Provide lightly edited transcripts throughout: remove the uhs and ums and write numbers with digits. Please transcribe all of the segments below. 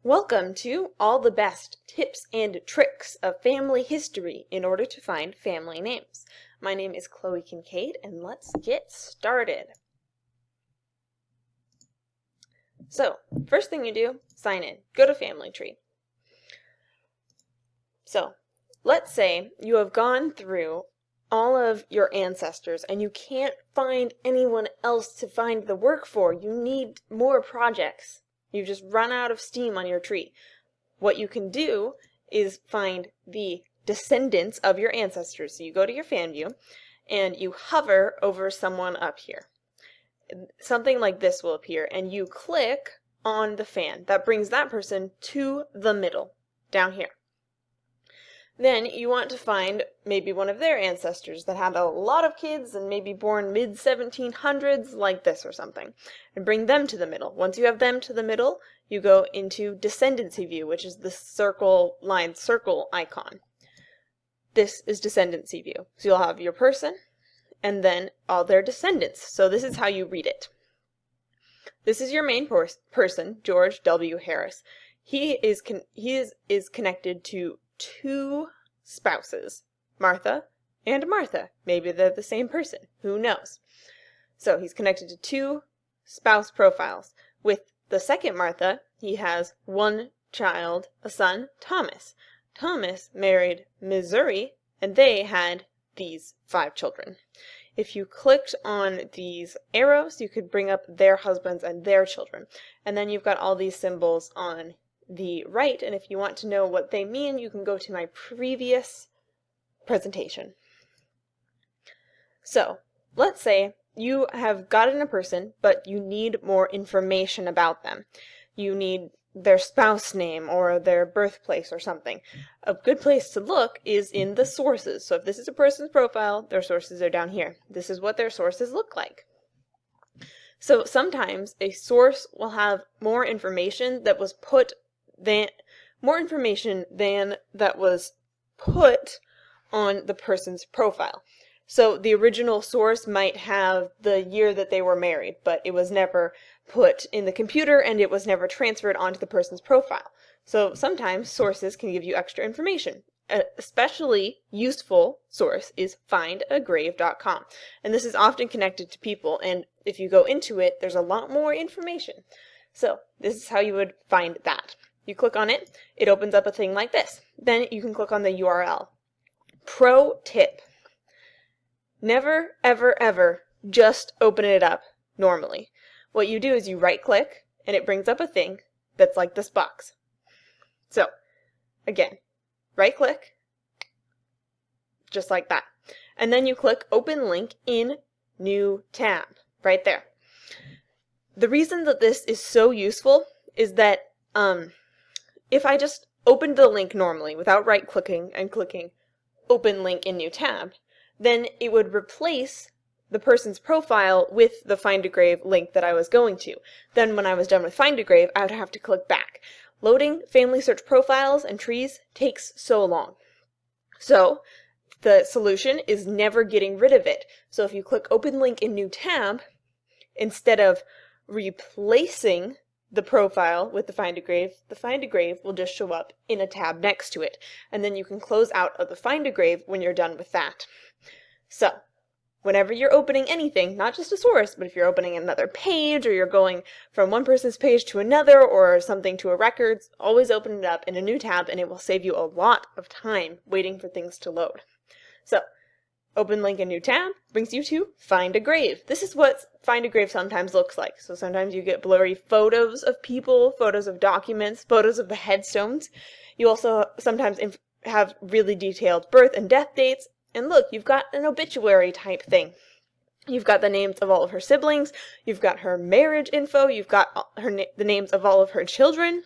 Welcome to all the best tips and tricks of family history in order to find family names. My name is Chloe Kincaid, and let's get started. So, first thing you do, sign in. Go to Family Tree. So, let's say you have gone through all of your ancestors and you can't find anyone else to find the work for. You need more projects. You've just run out of steam on your tree. What you can do is find the descendants of your ancestors. So you go to your fan view and you hover over someone up here. Something like this will appear and you click on the fan. That brings that person to the middle, down here. Then you want to find maybe one of their ancestors that had a lot of kids and maybe born mid-1700s, like this or something, and bring them to the middle. Once you have them to the middle, you go into Descendancy View, which is the circle icon. This is Descendancy View. So you'll have your person and then all their descendants. So this is how you read it. This is your main person, George W. Harris. He is connected to two spouses, Martha and Martha. Maybe they're the same person. Who knows? So he's connected to two spouse profiles. With the second Martha, he has one child, a son, Thomas. Thomas married Missouri, and they had these 5 children. If you clicked on these arrows, you could bring up their husbands and their children. And then you've got all these symbols on the right, and if you want to know what they mean, you can go to my previous presentation. So, let's say you have gotten a person, but you need more information about them. You need their spouse name or their birthplace or something. A good place to look is in the sources. So if this is a person's profile, their sources are down here. This is what their sources look like. So sometimes a source will have more information than that was put on the person's profile. So the original source might have the year that they were married, but it was never put in the computer and it was never transferred onto the person's profile. So sometimes sources can give you extra information. An especially useful source is findagrave.com. And this is often connected to people, and if you go into it, there's a lot more information. So this is how you would find that. You click on it, it opens up a thing like this. Then you can click on the URL. Pro tip. Never, ever, ever just open it up normally. What you do is you right click and it brings up a thing that's like this box. So, again, right click, just like that. And then you click open link in new tab, right there. The reason that this is so useful is that if I just opened the link normally without right-clicking and clicking Open Link in New Tab, then it would replace the person's profile with the Find a Grave link that I was going to. Then when I was done with Find a Grave, I would have to click back. Loading FamilySearch profiles and trees takes so long. So the solution is never getting rid of it. So if you click Open Link in New Tab, instead of replacing the profile with the Find a Grave will just show up in a tab next to it. And then you can close out of the Find a Grave when you're done with that. So, whenever you're opening anything, not just a source, but if you're opening another page or you're going from one person's page to another or something to a records, always open it up in a new tab and it will save you a lot of time waiting for things to load. So, open link in new tab brings you to Find a Grave. This is what Find a Grave sometimes looks like. So sometimes you get blurry photos of people, photos of documents, photos of the headstones. You also sometimes have really detailed birth and death dates. And look, you've got an obituary type thing. You've got the names of all of her siblings. You've got her marriage info. You've got the names of all of her children.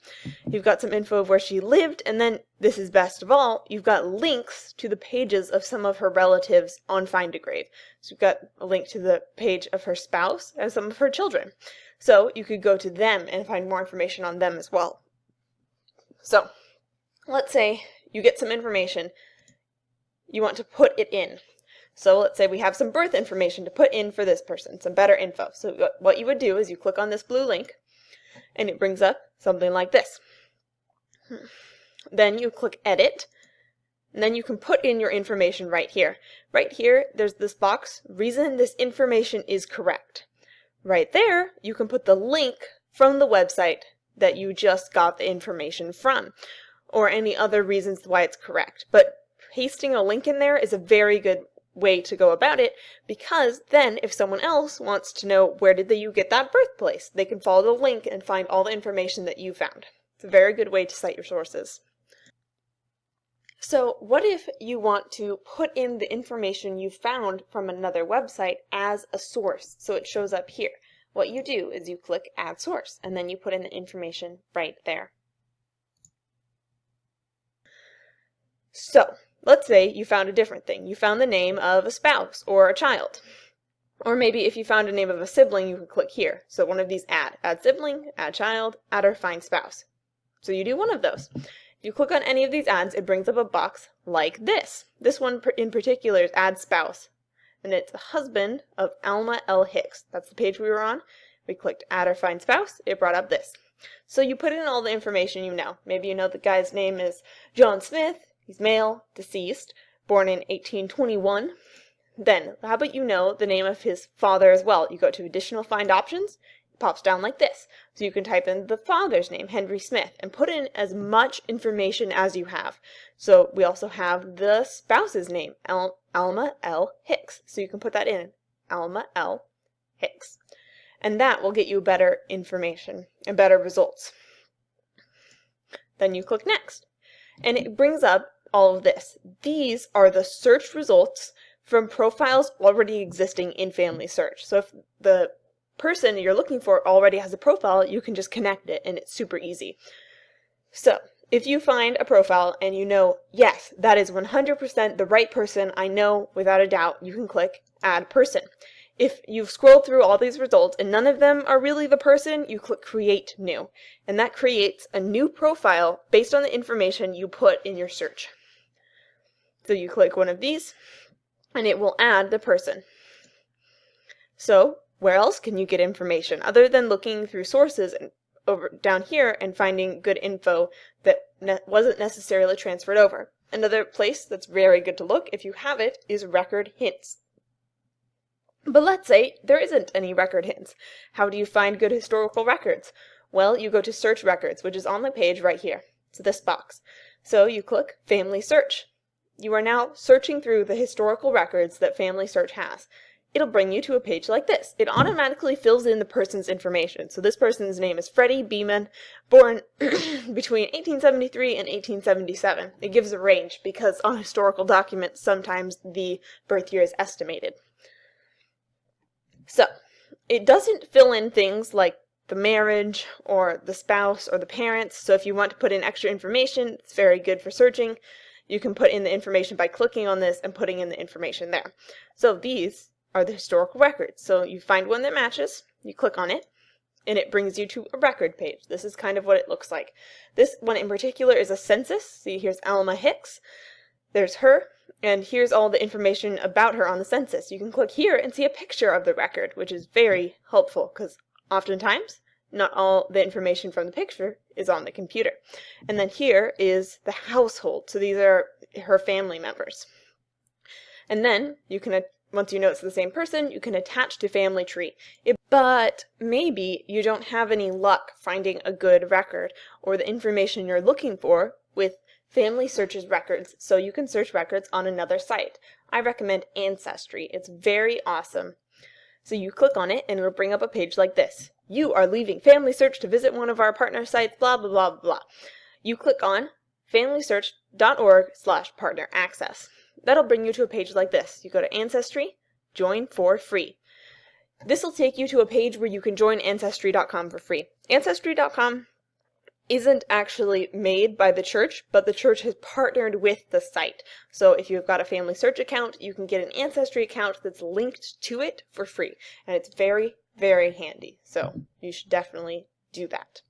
You've got some info of where she lived. And then, this is best of all, you've got links to the pages of some of her relatives on Find a Grave. So you've got a link to the page of her spouse and some of her children. So you could go to them and find more information on them as well. So, let's say you get some information. You want to put it in. So let's say we have some birth information to put in for this person, some better info. So what you would do is you click on this blue link, and it brings up something like this. Then you click Edit, and then you can put in your information right here. Right here, there's this box, reason this information is correct. Right there, you can put the link from the website that you just got the information from, or any other reasons why it's correct. But pasting a link in there is a very good way to go about it, because then if someone else wants to know where did you get that birthplace, they can follow the link and find all the information that you found. It's a very good way to cite your sources. So what if you want to put in the information you found from another website as a source so it shows up here? What you do is you click Add Source, and then you put in the information right there. So let's say you found a different thing. You found the name of a spouse or a child. Or maybe if you found a name of a sibling, you could click here. So one of these add sibling, add child, add or find spouse. So you do one of those. If you click on any of these adds, it brings up a box like this. This one in particular is add spouse, and it's the husband of Alma L. Hicks. That's the page we were on. We clicked add or find spouse, it brought up this. So you put in all the information you know. Maybe you know the guy's name is John Smith, he's male, deceased, born in 1821. Then, how about you know the name of his father as well? You go to additional find options, it pops down like this. So you can type in the father's name, Henry Smith, and put in as much information as you have. So we also have the spouse's name, Alma L. Hicks. So you can put that in, Alma L. Hicks. And that will get you better information and better results. Then you click Next. And it brings up all of this. These are the search results from profiles already existing in FamilySearch. So if the person you're looking for already has a profile, you can just connect it, and it's super easy. So if you find a profile and you know, yes, that is 100% the right person, I know without a doubt, you can click Add Person. If you've scrolled through all these results and none of them are really the person, you click Create New. And that creates a new profile based on the information you put in your search. So you click one of these, and it will add the person. So where else can you get information other than looking through sources and over down here and finding good info that wasn't necessarily transferred over? Another place that's very good to look, if you have it, is record hints. But let's say there isn't any record hints. How do you find good historical records? Well, you go to Search Records, which is on the page right here. It's this box. So you click FamilySearch. You are now searching through the historical records that FamilySearch has. It'll bring you to a page like this. It automatically fills in the person's information. So this person's name is Freddie Beeman, born between 1873 and 1877. It gives a range because on historical documents, sometimes the birth year is estimated. So it doesn't fill in things like the marriage or the spouse or the parents. So if you want to put in extra information, it's very good for searching. You can put in the information by clicking on this and putting in the information there. So these are the historical records. So you find one that matches, you click on it, and it brings you to a record page. This is kind of what it looks like. This one in particular is a census. See, here's Alma Hicks. There's her, and here's all the information about her on the census. You can click here and see a picture of the record, which is very helpful because oftentimes not all the information from the picture is on the computer. And then here is the household. So these are her family members. And then you can, once you know it's the same person, you can attach to family tree. But maybe you don't have any luck finding a good record or the information you're looking for with FamilySearch's records, so you can search records on another site. I recommend Ancestry. It's very awesome. So you click on it and it'll bring up a page like this. You are leaving FamilySearch to visit one of our partner sites, blah, blah, blah, blah. You click on familysearch.org/partner access. That'll bring you to a page like this. You go to Ancestry, join for free. This will take you to a page where you can join Ancestry.com for free. Ancestry.com isn't actually made by the church, but the church has partnered with the site. So if you've got a FamilySearch account, you can get an Ancestry account that's linked to it for free. And it's very, very handy. So you should definitely do that.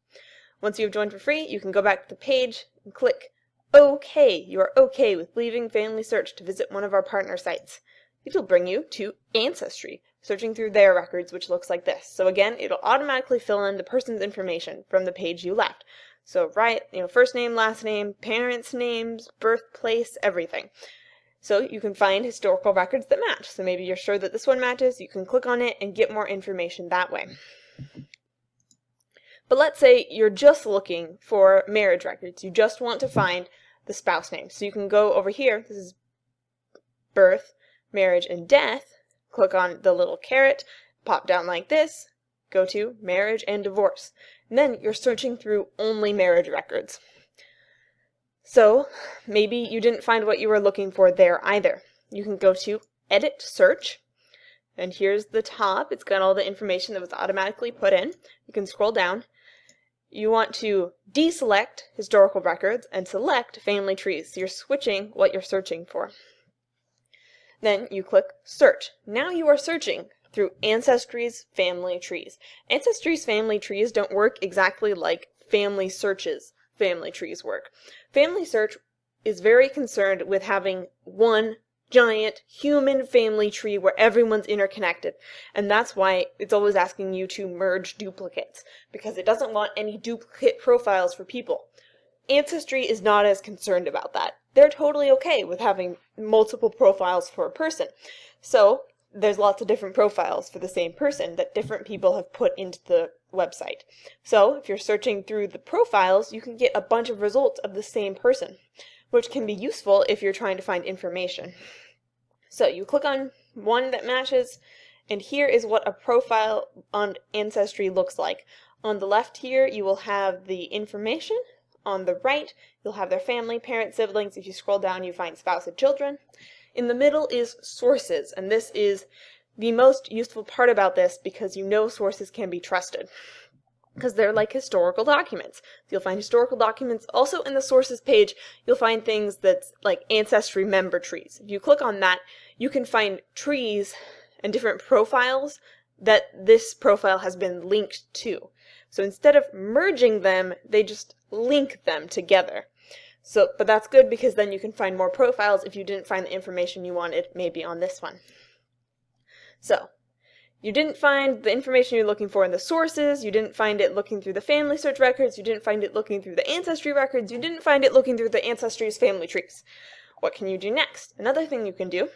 Once you've joined for free, you can go back to the page and click OK. You are OK with leaving FamilySearch to visit one of our partner sites. It'll bring you to Ancestry, searching through their records, which looks like this. So again, it'll automatically fill in the person's information from the page you left. So first name, last name, parents' names, birthplace, everything. So you can find historical records that match. So maybe you're sure that this one matches, you can click on it and get more information that way. But let's say you're just looking for marriage records. You just want to find the spouse name. So you can go over here, this is birth, marriage, and death. Click on the little caret, pop down like this, go to marriage and divorce. And then you're searching through only marriage records. So maybe you didn't find what you were looking for there either. You can go to Edit Search, and here's the top. It's got all the information that was automatically put in. You can scroll down. You want to deselect historical records and select family trees. So you're switching what you're searching for. Then you click Search. Now you are searching through Ancestry's family trees. Ancestry's family trees don't work exactly like FamilySearch's family trees work. FamilySearch is very concerned with having one giant human family tree where everyone's interconnected, and that's why it's always asking you to merge duplicates, because it doesn't want any duplicate profiles for people. Ancestry is not as concerned about that. They're totally okay with having multiple profiles for a person. So there's lots of different profiles for the same person that different people have put into the website. So if you're searching through the profiles, you can get a bunch of results of the same person, which can be useful if you're trying to find information. So you click on one that matches, and here is what a profile on Ancestry looks like. On the left here, you will have the information. On the right, you'll have their family, parents, siblings. If you scroll down, you find spouse and children. In the middle is sources, and this is the most useful part about this because you know sources can be trusted, because they're like historical documents. So you'll find historical documents. Also in the sources page, you'll find things that's like Ancestry member trees. If you click on that, you can find trees and different profiles that this profile has been linked to. So instead of merging them, they just link them together. So, but that's good because then you can find more profiles if you didn't find the information you wanted, maybe on this one. So, you didn't find the information you're looking for in the sources, you didn't find it looking through the FamilySearch records, you didn't find it looking through the Ancestry records, you didn't find it looking through the Ancestry's family trees. What can you do next? Another thing you can do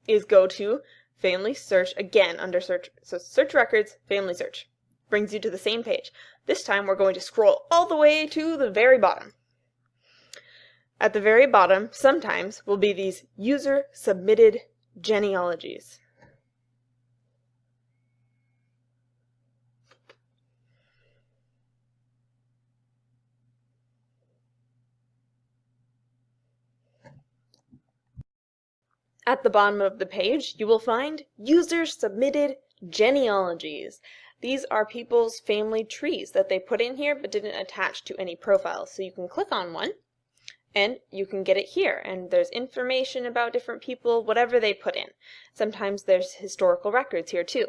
is go to FamilySearch again under Search. So Search Records, FamilySearch. Brings you to the same page. This time we're going to scroll all the way to the very bottom. At the very bottom, sometimes, will be these user-submitted genealogies. At the bottom of the page, you will find user-submitted genealogies. These are people's family trees that they put in here but didn't attach to any profiles. So you can click on one, and you can get it here, and there's information about different people, whatever they put in. Sometimes there's historical records here too.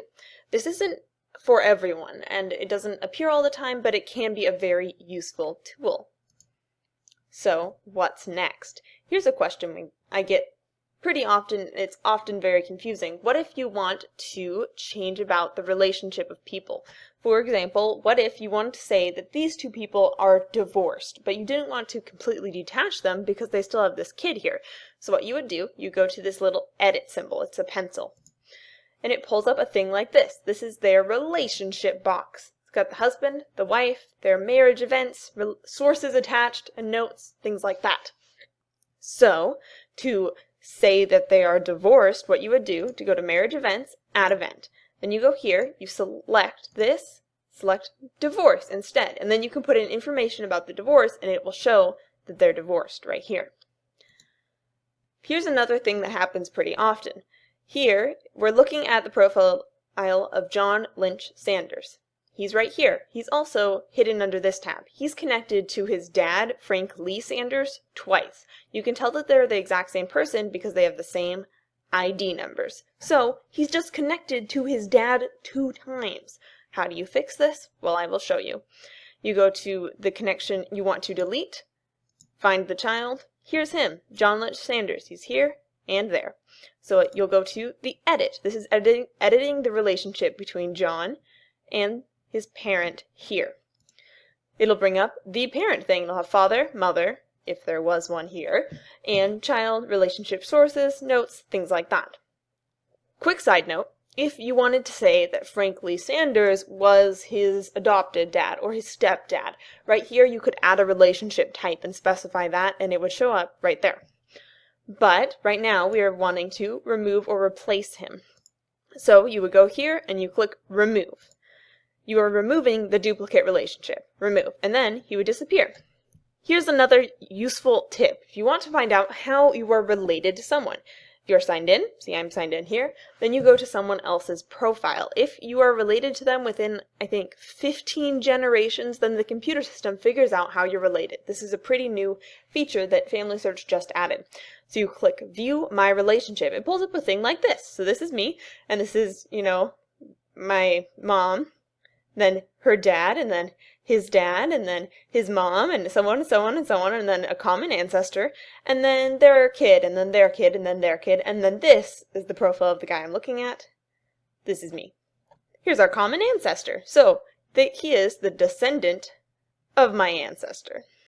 This isn't for everyone, and it doesn't appear all the time, but it can be a very useful tool. So, what's next? Here's a question I get pretty often. It's often very confusing. What if you want to change about the relationship of people? For example, what if you wanted to say that these two people are divorced, but you didn't want to completely detach them because they still have this kid here? So what you would do, you go to this little edit symbol. It's a pencil. And it pulls up a thing like this. This is their relationship box. It's got the husband, the wife, their marriage events, sources attached, and notes, things like that. So, to say that they are divorced, what you would do to go to marriage events, add event. Then you go here, you select this, select divorce instead, and then you can put in information about the divorce and it will show that they're divorced right here. Here's another thing that happens pretty often. Here, we're looking at the profile of John Lynch Sanders. He's right here. He's also hidden under this tab. He's connected to his dad, Frank Lee Sanders, twice. You can tell that they're the exact same person because they have the same ID numbers. So, he's just connected to his dad 2 times. How do you fix this? Well, I will show you. You go to the connection you want to delete, find the child. Here's him, John Lynch Sanders. He's here and there. So you'll go to the edit. This is editing the relationship between John and his parent here. it'll bring up the parent thing. It'll have father, mother, if there was one here, and child, relationship sources, notes, things like that. Quick side note, if you wanted to say that Frank Lee Sanders was his adopted dad or his stepdad, right here you could add a relationship type and specify that, and it would show up right there. But right now we are wanting to remove or replace him. So you would go here and you click remove. You are removing the duplicate relationship. Remove. And then he would disappear. Here's another useful tip. If you want to find out how you are related to someone, if you're signed in, see I'm signed in here, then you go to someone else's profile. If you are related to them within, I think, 15 generations, then the computer system figures out how you're related. This is a pretty new feature that FamilySearch just added. So you click View My Relationship. It pulls up a thing like this. So this is me, and this is, my mom, then her dad, and then his dad, and then his mom, and so on and so on and so on, and then a common ancestor, and then their kid, and then their kid, and then their kid, and then this is the profile of the guy I'm looking at. This is me. Here's our common ancestor. So he is the descendant of my ancestor.